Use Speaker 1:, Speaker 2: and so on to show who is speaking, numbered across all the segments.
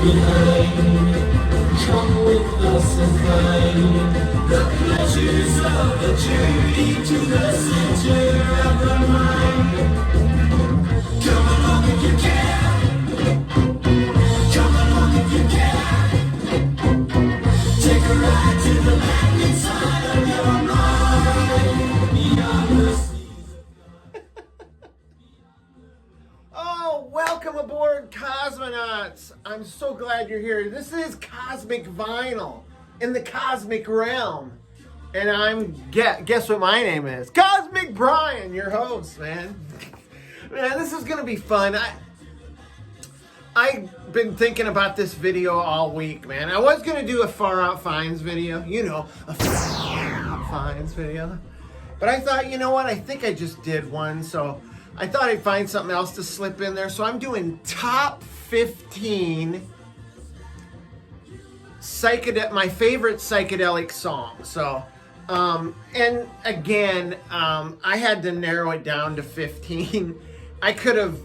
Speaker 1: behind. Come with us and find the pleasures of the journey to the center of the mind. Come along if you can. Come along if you can. Take a ride to the land inside of your mind. Beyond the seas of
Speaker 2: Oh, welcome aboard, cosmonauts. I'm so glad you're here. This is Cosmic Vinyl in the cosmic realm. And guess what my name is? Cosmic Brian, your host, man. Man, this is going to be fun. I've been thinking about this video all week, man. I was going to do a Far Out Finds video. You know, a Far Out Finds video. But I thought, you know what? I think I just did one, so I thought I'd find something else to slip in there. So I'm doing top 15 my favorite psychedelic songs. So, and again, I had to narrow it down to 15. I could have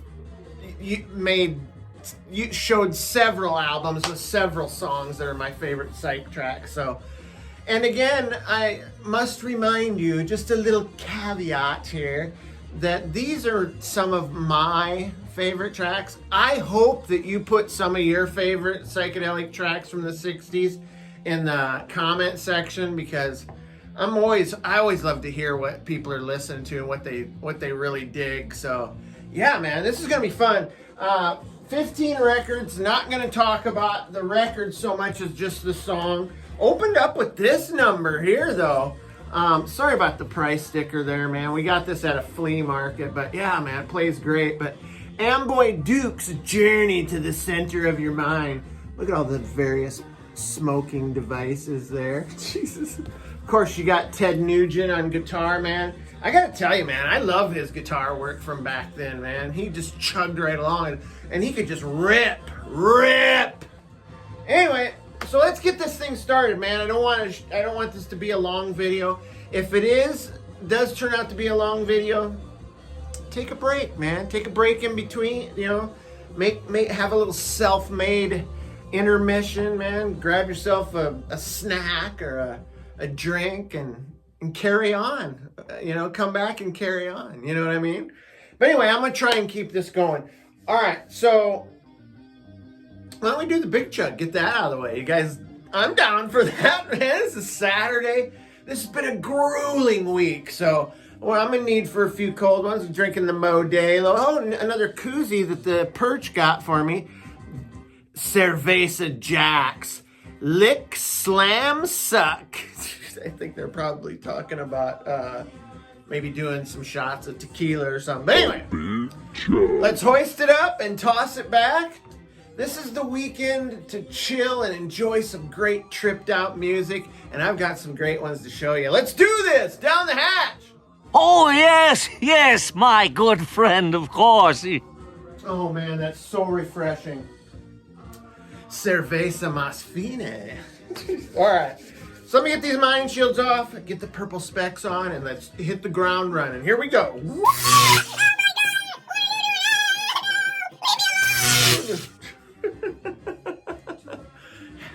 Speaker 2: showed several albums with several songs that are my favorite psych tracks. So, and again, I must remind you, just a little caveat here, that these are some of my favorite tracks. I hope that you put some of your favorite psychedelic tracks from the 60s in the comment section, because I always love to hear what people are listening to and what they really dig. So yeah, man, this is gonna be fun. 15 records. Not gonna talk about the record so much as just the song. Opened up with this number here though. Sorry about the price sticker there, man. We got this at a flea market, but yeah, man, it plays great. But Amboy Duke's Journey to the Center of Your Mind. Look at all the various smoking devices there. Jesus. Of course, you got Ted Nugent on guitar, man. I gotta tell you, man, I love his guitar work from back then, man. He just chugged right along, and he could just rip. Anyway, so let's get this thing started, man. I don't want this to be a long video. If it does turn out to be a long video, take a break, man. Take a break in between, you know. Have a little self-made intermission, man. Grab yourself a snack or a drink and carry on. You know, come back and carry on. You know what I mean? But anyway, I'm gonna try and keep this going. All right, so why don't we do the big chug? Get that out of the way, you guys. I'm down for that, man. This is Saturday. This has been a grueling week, so well, I'm in need for a few cold ones. I'm drinking the Modelo. Oh, another koozie that the Perch got for me. Cerveza Jacks. Lick, slam, suck. I think they're probably talking about maybe doing some shots of tequila or something. But anyway, let's hoist it up and toss it back. This is the weekend to chill and enjoy some great tripped out music, and I've got some great ones to show you. Let's do this! Down the hatch!
Speaker 3: Oh, yes, my good friend, of course.
Speaker 2: Oh man, that's so refreshing. Cerveza más fine. Alright, so let me get these mind shields off, get the purple specs on, and let's hit the ground running. Here we go.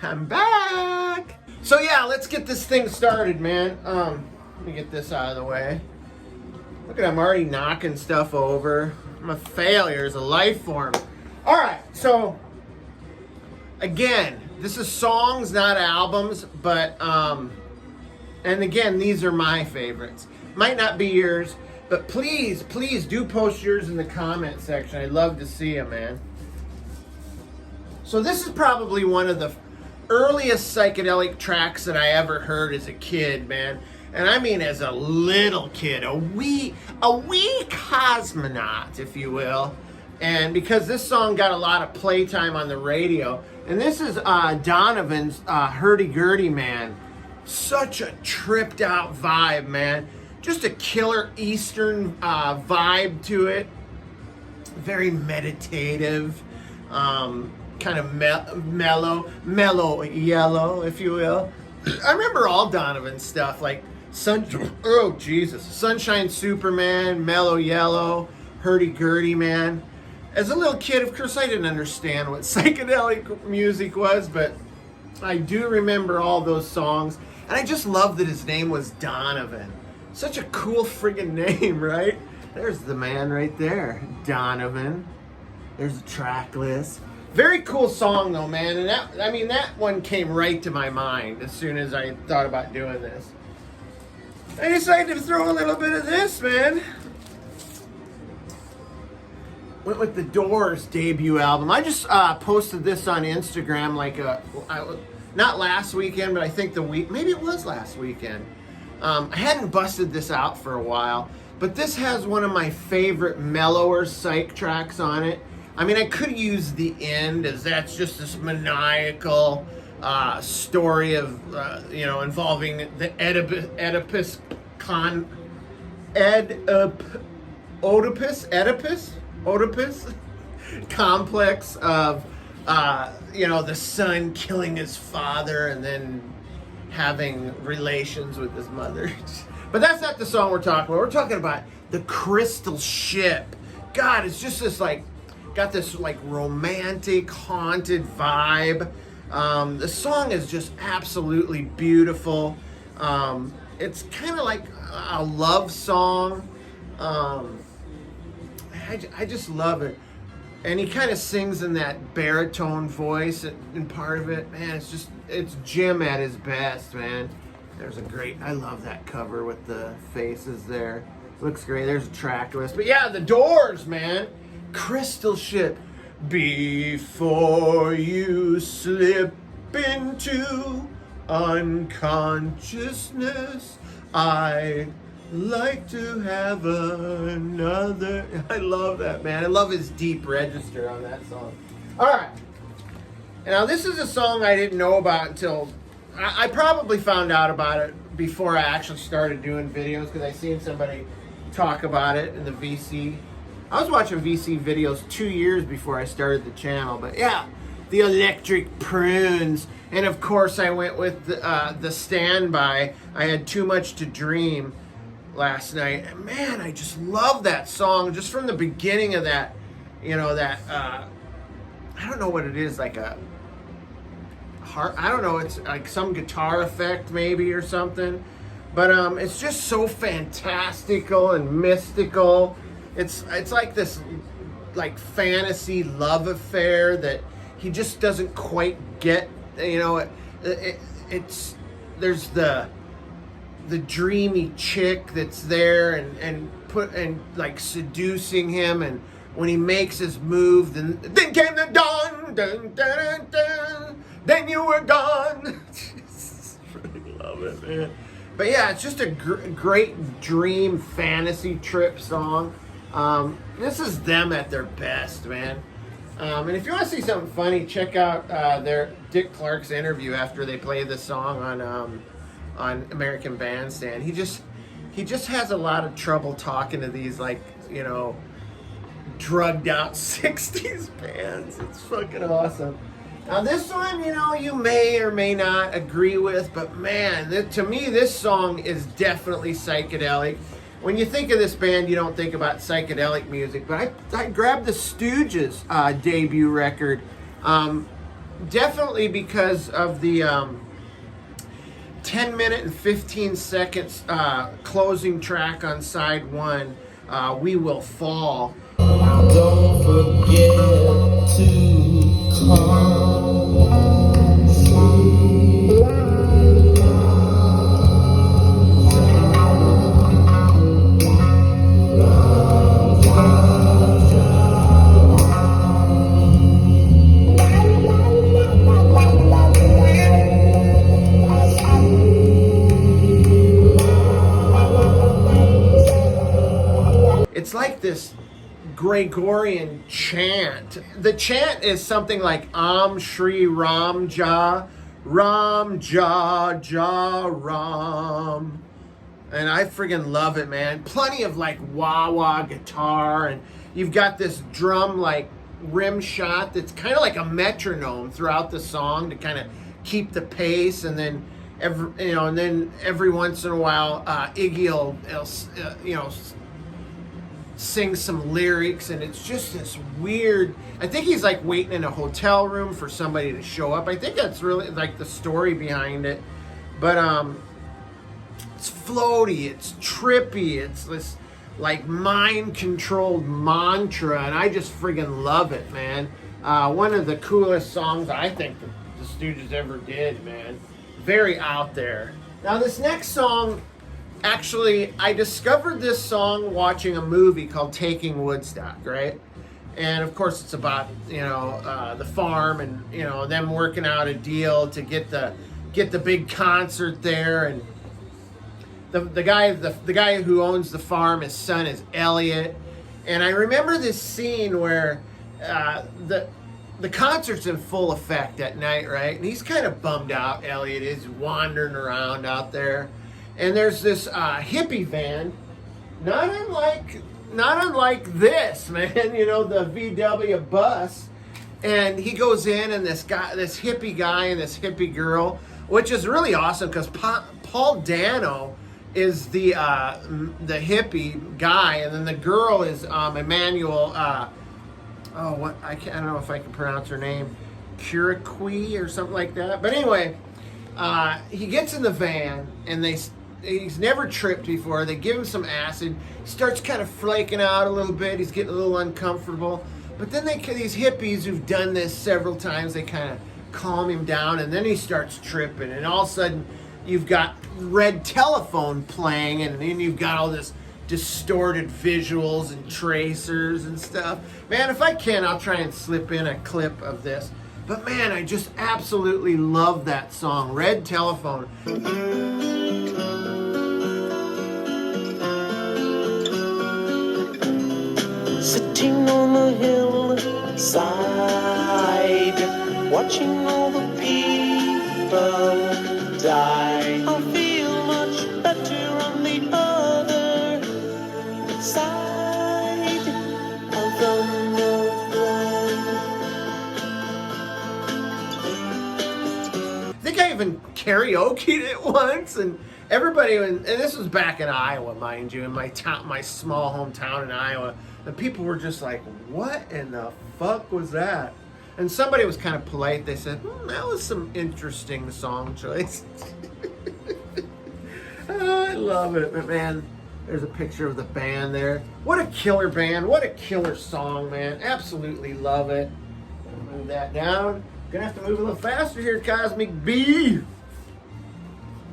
Speaker 2: I'm back. So yeah, let's get this thing started, man. Let me get this out of the way. Look at, I'm already knocking stuff over. I'm a failure as a life form. All right, so again, this is songs, not albums, but and again, these are my favorites. Might not be yours, but please do post yours in the comment section. I'd love to see them, man. So this is probably one of the earliest psychedelic tracks that I ever heard as a kid, man. And I mean as a little kid, a wee cosmonaut, if you will. And because this song got a lot of playtime on the radio. And this is Donovan's Hurdy-Gurdy, man. Such a tripped out vibe, man. Just a killer Eastern vibe to it. Very meditative. Kind of mellow yellow, if you will. I remember all Donovan stuff, like Sunshine Superman, Mellow Yellow, Hurdy-Gurdy, man. As a little kid, of course, I didn't understand what psychedelic music was, but I do remember all those songs. And I just love that his name was Donovan. Such a cool friggin' name, right? There's the man right there, Donovan. There's the track list. Very cool song though, man. And that one came right to my mind as soon as I thought about doing this. I decided to throw a little bit of this, man. Went with the Doors debut album. I just posted this on Instagram not last weekend, but I think maybe it was last weekend. I hadn't busted this out for a while, but this has one of my favorite mellower psych tracks on it. I mean, I could use the end, as that's just this maniacal story of, involving the Oedipus complex of, the son killing his father and then having relations with his mother. But that's not the song we're talking about. We're talking about The Crystal Ship. God, it's just this got this romantic, haunted vibe. The song is just absolutely beautiful. It's kind of like a love song. I just love it. And he kind of sings in that baritone voice in part of it. Man, it's Jim at his best, man. I love that cover with the faces there. Looks great. There's a track list. But yeah, the Doors, man. Crystal Ship. Before you slip into unconsciousness, I like to have another. I love that, man. I love his deep register on that song. All right. Now, this is a song I didn't know about until I probably found out about it before I actually started doing videos, because I seen somebody talk about it in the VC. I was watching VC videos 2 years before I started the channel, but yeah, the Electric Prunes. And of course, I went with the Standby. I Had Too Much to Dream last night. And man, I just love that song just from the beginning of that, I don't know what it is, like a heart, I don't know, it's like some guitar effect maybe or something. But it's just so fantastical and mystical. It's like this fantasy love affair that he just doesn't quite get. It's there's the dreamy chick that's there and seducing him, and when he makes his move, then came the dawn, dun, dun, dun, dun, then you were gone. Just really love it, man. But yeah, it's just a great dream fantasy trip song. This is them at their best, man. And if you want to see something funny, check out their Dick Clark's interview after they play this song on American Bandstand. He just has a lot of trouble talking to these drugged out 60s bands. It's fucking awesome. Now this one, you may or may not agree with, but man, to me this song is definitely psychedelic. When you think of this band, you don't think about psychedelic music, but I grabbed the Stooges debut record, definitely because of the 10 minute and 15 seconds closing track on side one, We Will Fall.
Speaker 1: Don't forget to come.
Speaker 2: It's like this Gregorian chant. The chant is something like Om Shri Ram Ja, Ram Ja Ja Ram. And I friggin' love it, man. Plenty of wah-wah guitar, and you've got this drum rim shot that's kind of like a metronome throughout the song to kind of keep the pace, and then every once in a while Iggy will sings some lyrics, and it's just this weird. I think he's like waiting in a hotel room for somebody to show up. I think that's really like the story behind it. But it's floaty, it's trippy, it's this like mind-controlled mantra, and I just friggin' love it, man. One of the coolest songs I think that the Stooges ever did, man. Very out there. Now this next song, actually, I discovered this song watching a movie called Taking Woodstock, right? And of course it's about, you know, the farm and, you know, them working out a deal to get the big concert there. And the guy who owns the farm, his son is Elliot. And I remember this scene where the concert's in full effect at night, right? And he's kind of bummed out. Elliot is wandering around out there, and there's this hippie van, not unlike this, man. You know, the VW bus, and he goes in, and this hippie guy, and this hippie girl, which is really awesome because Paul Dano is the hippie guy, and then the girl is Emmanuel. I don't know if I can pronounce her name, Curaqui or something like that. But anyway, he gets in the van, and he's never tripped before. They give him some acid. He starts kind of flaking out a little bit. He's getting a little uncomfortable. But then these hippies who've done this several times, they kind of calm him down, and then he starts tripping. And all of a sudden, you've got Red Telephone playing, and then you've got all this distorted visuals and tracers and stuff. Man, if I can, I'll try and slip in a clip of this. But man, I just absolutely love that song, Red Telephone.
Speaker 1: Sitting on the hillside, watching all the people die. I feel much better on the other side of the road.
Speaker 2: I think I even karaoke'd it once, and everybody, and this was back in Iowa, mind you, in my small hometown in Iowa. The people were just like, what in the fuck was that? And somebody was kind of polite. They said, that was some interesting song choice. Oh, I love it. But man, there's a picture of the band there. What a killer band. What a killer song, man. Absolutely love it. Move that down. Gonna have to move a little faster here, Cosmic B.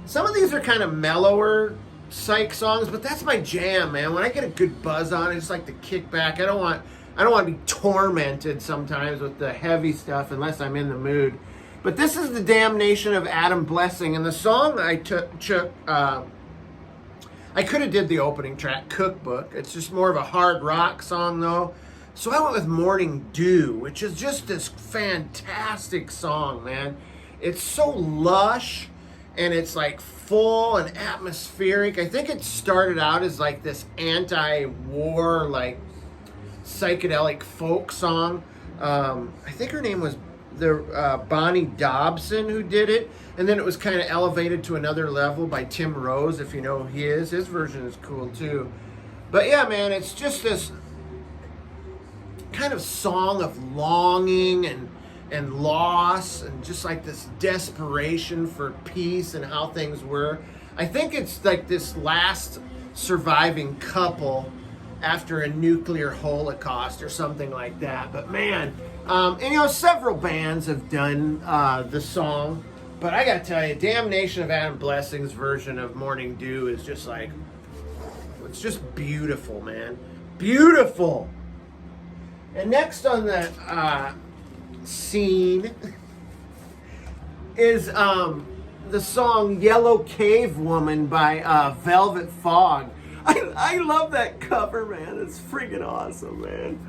Speaker 2: Some of these are kind of mellower psych songs, but that's my jam, man. When I get a good buzz on, I just like to kick back. I don't want to be tormented sometimes with the heavy stuff unless I'm in the mood. But this is the Damnation of Adam Blessing, and the song I took. I could have did the opening track, Cookbook. It's just more of a hard rock song though. So I went with Morning Dew, which is just this fantastic song, man. It's so lush, and it's like full and atmospheric. I think it started out as like this anti-war, like psychedelic folk song. I think her name was Bonnie Dobson who did it, and then it was kind of elevated to another level by Tim Rose, if you know who he is. His version is cool too. But yeah, man, it's just this kind of song of longing and loss, and just like this desperation for peace and how things were. I think it's like this last surviving couple after a nuclear holocaust or something like that. But man, and you know, several bands have done the song, but I gotta tell you, Damnation of Adam Blessing's version of Morning Dew is just like, it's just beautiful, man. Beautiful. And next on the scene is the song Yellow Cave Woman by Velvet Fogg. I love that cover, man. It's freaking awesome, man.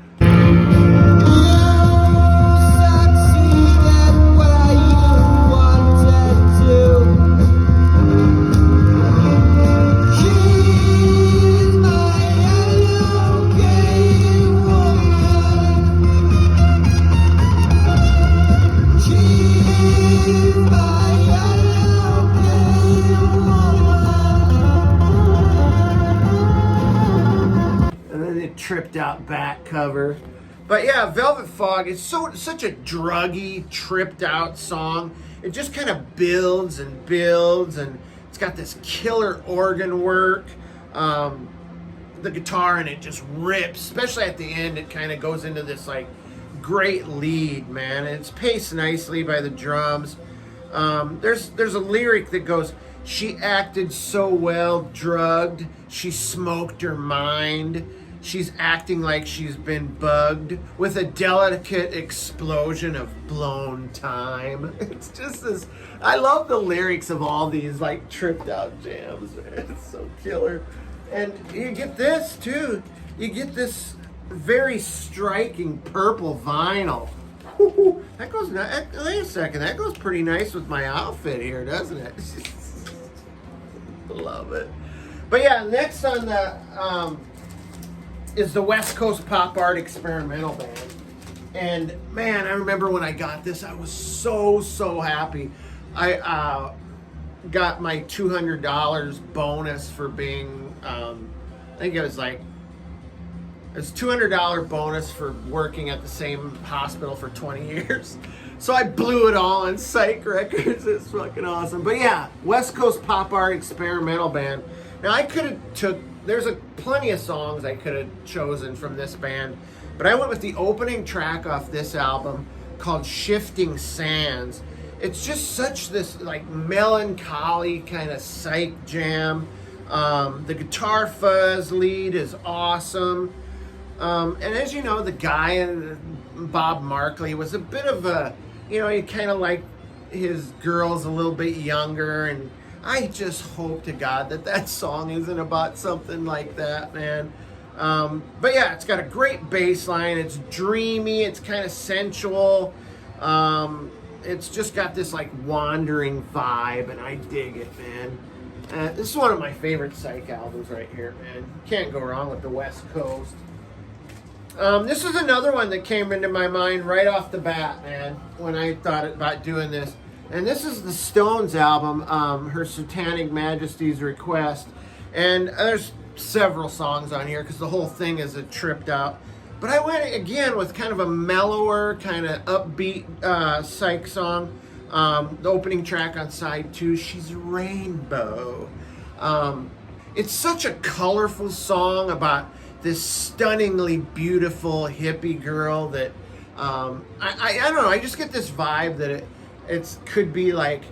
Speaker 2: out back cover. But yeah, Velvet Fog is such a druggy, tripped out song. It just kind of builds and builds, and it's got this killer organ work. The guitar in it just rips, especially at the end. It kind of goes into this like great lead, man. And it's paced nicely by the drums. There's a lyric that goes, "She acted so well drugged, she smoked her mind. She's acting like she's been bugged with a delicate explosion of blown time." It's just this, I love the lyrics of all these like tripped out jams, man. It's so killer. And you get this too. You get this very striking purple vinyl. That goes, wait a second, that goes pretty nice with my outfit here, doesn't it? Love it. But yeah, next on the is the West Coast Pop Art Experimental Band. And man, I remember when I got this, I was so happy. I got my $200 bonus for being, I think it was $200 bonus for working at the same hospital for 20 years. So I blew it all on Psych Records. It's fucking awesome. But yeah, West Coast Pop Art Experimental Band. Now I could have there's plenty of songs I could have chosen from this band, but I went with the opening track off this album called Shifting Sands. It's just such this like melancholy kind of psych jam. The guitar fuzz lead is awesome. And as you know, the guy, Bob Markley, was a bit of a, you kind of like his girls a little bit younger, and I just hope to God that song isn't about something like that, man. But yeah, it's got a great bass line. It's dreamy. It's kind of sensual. It's just got this like wandering vibe, and I dig it, man. This is one of my favorite Psych albums right here, man. Can't go wrong with the West Coast. This is another one that came into my mind right off the bat, man, when I thought about doing this. And this is the Stones album, Her Satanic Majesty's Request. And there's several songs on here because the whole thing is a tripped out. But I went again with kind of a mellower, kind of upbeat Psych song. The opening track on side 2, She's a Rainbow. It's such a colorful song about this stunningly beautiful hippie girl that I don't know, I just get this vibe that it could be like,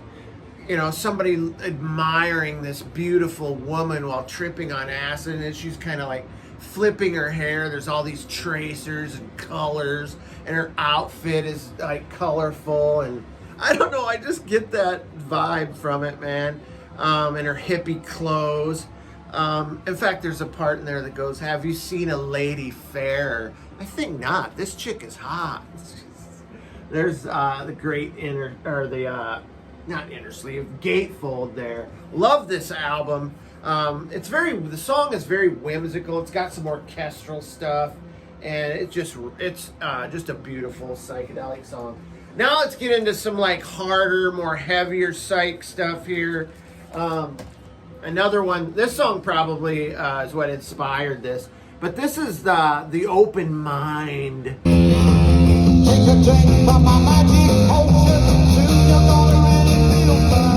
Speaker 2: somebody admiring this beautiful woman while tripping on acid, and she's kind of like flipping her hair. There's all these tracers and colors, and her outfit is like colorful, and I don't know, I just get that vibe from it, man. And her hippie clothes. In fact, there's a part in there that goes, "Have you seen a lady fair?" I think not. This chick is hot. There's the great not inner sleeve, gatefold there. Love this album. The song is very whimsical. It's got some orchestral stuff, and it's just a beautiful psychedelic song. Now let's get into some like harder, more heavier Psych stuff here. Another one, this song probably is what inspired this, but this is the Open Mind.
Speaker 1: Take a drink from my magic potion, till you're gonna really feel fine.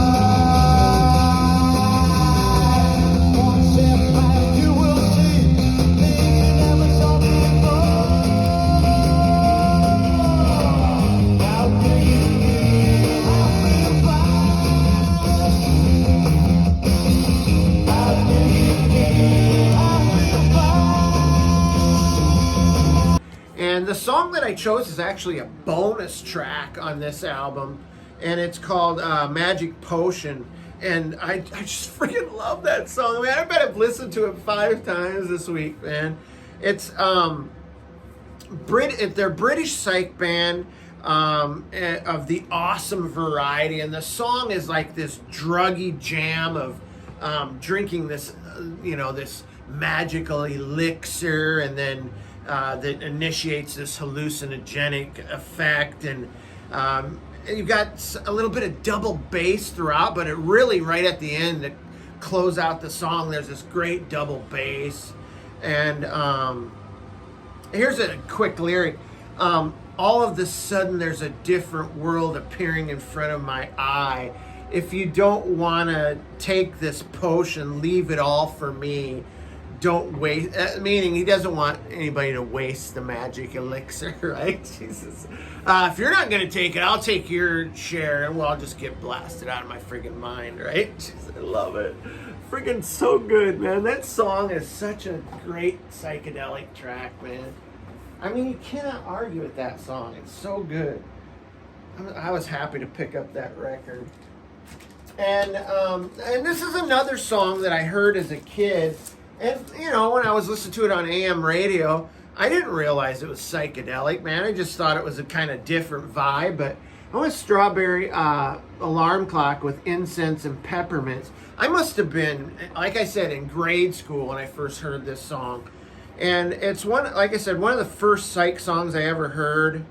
Speaker 1: One step back, you will see things you never saw before. How can you feel? How feel fine? How can you feel? How feel fine?
Speaker 2: And the song that I chose is actually a bonus track on this album, and it's called Magic Potion. And I just freaking love that song, man. I bet I've listened to it 5 times this week, man. It's they're British Psych band of the awesome variety, and the song is like this druggy jam of drinking this, this magical elixir, and then that initiates this hallucinogenic effect, and you've got a little bit of double bass throughout, but it really, right at the end to close out the song, there's this great double bass, and Here's a quick lyric. All of a sudden there's a different world appearing in front of my eye. If you don't want to take this potion, leave it all for me. Don't waste, meaning he doesn't want anybody to waste the magic elixir, right? Jesus. If you're not going to take it, I'll take your share and we'll all just get blasted out of my friggin' mind, right? Jesus, I love it. Friggin' so good, man. That song is such a great psychedelic track, man. I mean, you cannot argue with that song. It's so good. I was happy to pick up that record. And this is another song that I heard as a kid. And, you know, when I was listening to it on AM radio, I didn't realize it was psychedelic, man. I just thought it was a kind of different vibe. But I went Strawberry Alarm Clock with Incense and Peppermints. I must have been, like I said, in grade school when I first heard this song. And it's one, like I said, one of the first psych songs I ever heard.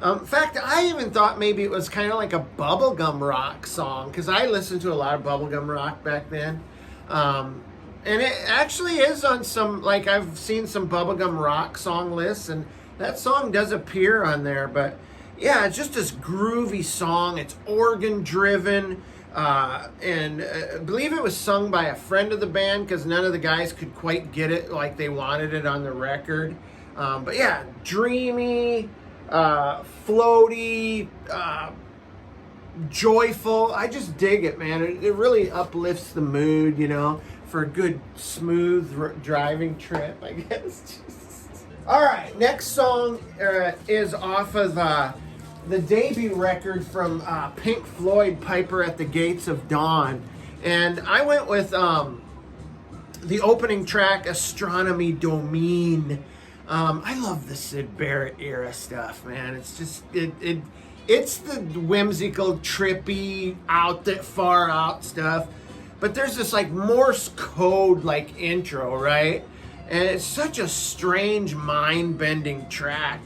Speaker 2: In fact, I even thought maybe it was kind of like a bubblegum rock song, because I listened to a lot of bubblegum rock back then. And it actually is on some, like, I've seen some bubblegum rock song lists, and that song does appear on there. But yeah, it's just this groovy song. It's organ driven. And I believe it was sung by a friend of the band, because none of the guys could quite get it like they wanted it on the record. But yeah, dreamy, floaty, joyful. I just dig it, man. It really uplifts the mood, you know, for a good, smooth driving trip, I guess. All right, next song is off of the debut record from Pink Floyd, Piper at the Gates of Dawn. And I went with the opening track, Astronomy Domain. I love the Syd Barrett era stuff, man. It's just, it's the whimsical, trippy, far out stuff. But there's this like Morse code like intro, right? And it's such a strange, mind-bending track.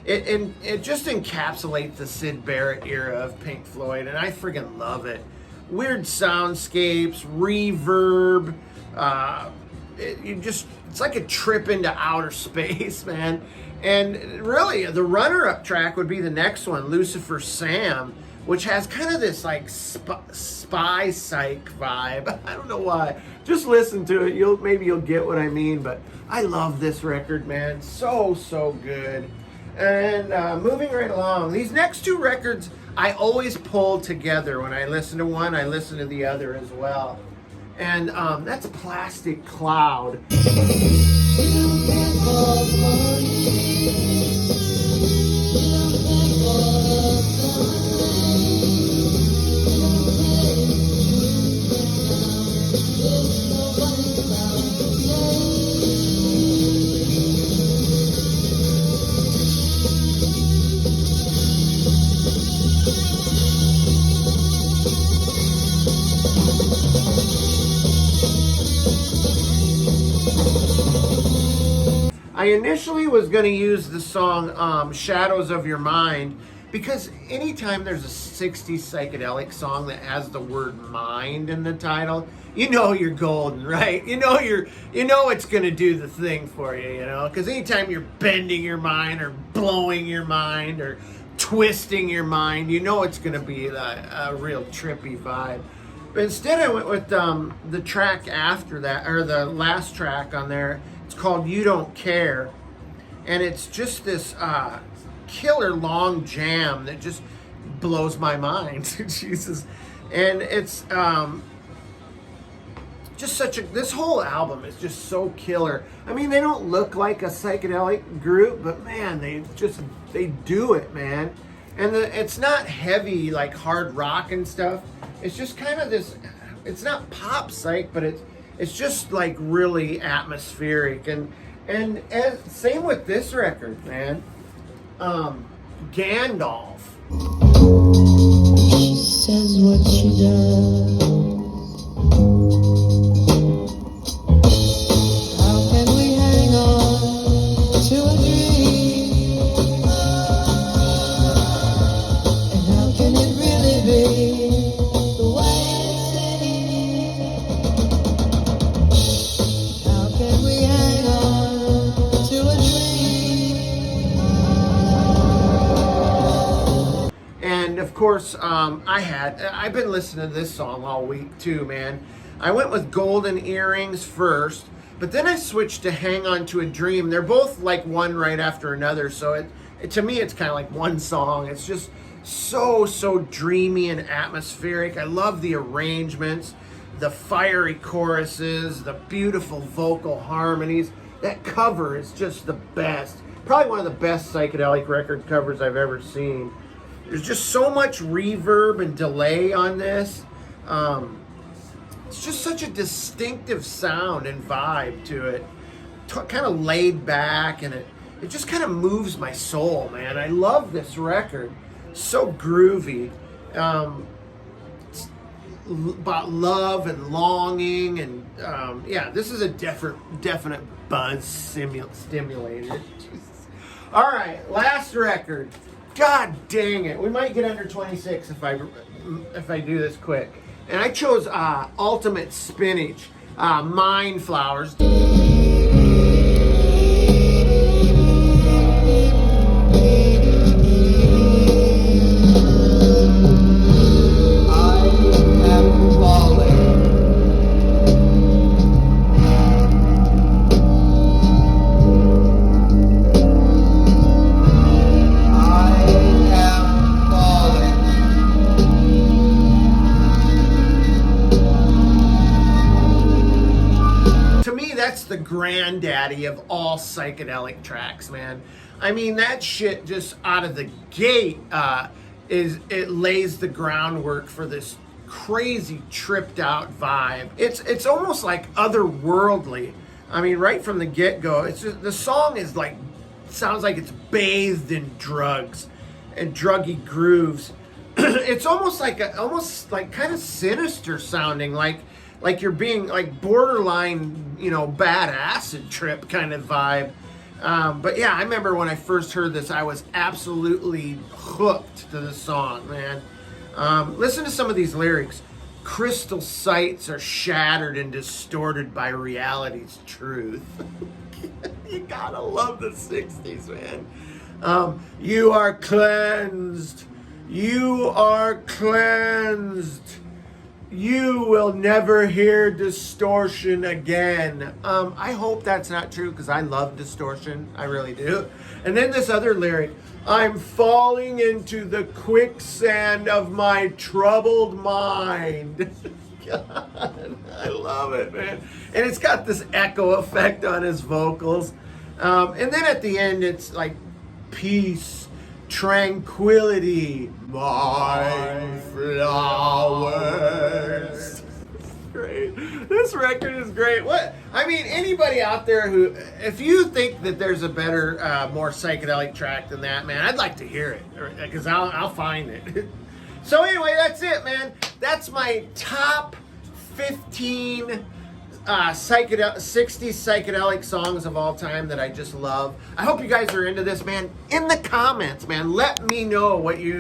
Speaker 2: It just encapsulates the Syd Barrett era of Pink Floyd, and I friggin' love it. Weird soundscapes, reverb, it's like a trip into outer space, man. And really, the runner-up track would be the next one, Lucifer Sam, which has kind of this like spy psych vibe. I don't know why. Just listen to it. Maybe you'll get what I mean. But I love this record, man. So good. And moving right along, these next two records I always pull together. When I listen to one, I listen to the other as well. And that's Plastic Cloud. I initially was going to use the song Shadows of Your Mind, because anytime there's a 60s psychedelic song that has the word mind in the title, you know you're golden, right? You know it's going to do the thing for you, you know? Because anytime you're bending your mind or blowing your mind or twisting your mind, you know it's going to be a real trippy vibe. But instead I went with the track after that, or the last track on there. It's called You Don't Care, and it's just this killer long jam that just blows my mind. Jesus. And it's just this whole album is just so killer. I mean, they don't look like a psychedelic group, but man, they do it, man. And it's not heavy like hard rock and stuff. It's just kind of this, it's not pop psych, but it's just like really atmospheric, and same with this record, man. Gandalf.
Speaker 1: She says what she does. How can we hang on to a dream? And how can it really be the way it seems? How can we hang on to
Speaker 2: of course, I've been listening to this song all week too, man. I went with Golden Earrings first, but then I switched to Hang On to a Dream. They're both like one right after another, so to me it's kind of like one song. It's just so dreamy and atmospheric. I love the arrangements, the fiery choruses, the beautiful vocal harmonies. That cover is just the best. Probably one of the best psychedelic record covers I've ever seen. There's just so much reverb and delay on this. It's just such a distinctive sound and vibe to it. Kind of laid back, and it just kind of moves my soul, man. I love this record. So groovy. It's about love and longing, and yeah, this is a definite buzz stimulator. Jesus. All right, last record. God dang it, we might get under 26 if I do this quick. And I chose Ultimate Spinach, Mind Flowers. The granddaddy of all psychedelic tracks, man. I mean, that shit just out of the gate it lays the groundwork for this crazy tripped out vibe. It's almost like otherworldly. I mean, right from the get-go, it's just, the song is like, sounds like it's bathed in drugs and druggy grooves. It's almost like kind of sinister sounding, like you're being like borderline, bad acid trip kind of vibe. But yeah, I remember when I first heard this, I was absolutely hooked to the song, man. Listen to some of these lyrics. Crystal sights are shattered and distorted by reality's truth. You gotta love the 60s, man. You are cleansed. You are cleansed. You will never hear distortion again. I hope that's not true, because I love distortion. I really do. And then this other lyric. I'm falling into the quicksand of my troubled mind. God, I love it, man. And it's got this echo effect on his vocals. And then at the end, it's like peace, tranquility, my flowers. Great. This record is great. Anybody out there who, if you think that there's a better, more psychedelic track than that, man, I'd like to hear it, because I'll find it. So anyway, that's it, man. That's my top 15 60s psychedelic songs of all time that I just love. I hope you guys are into this, man. In the comments, man, let me know what you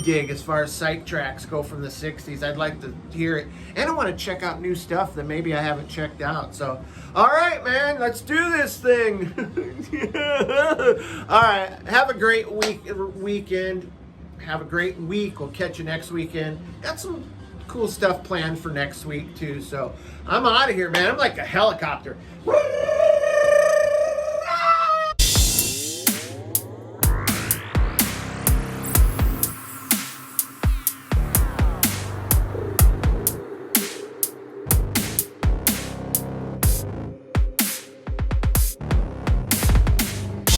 Speaker 2: dig as far as psych tracks go from the 60s. I'd like to hear it. And I want to check out new stuff that maybe I haven't checked out. So, all right, man, let's do this thing. All right, have a great weekend. Have a great week. We'll catch you next weekend. Got some cool stuff planned for next week, too. So, I'm out of here, man. I'm like a helicopter.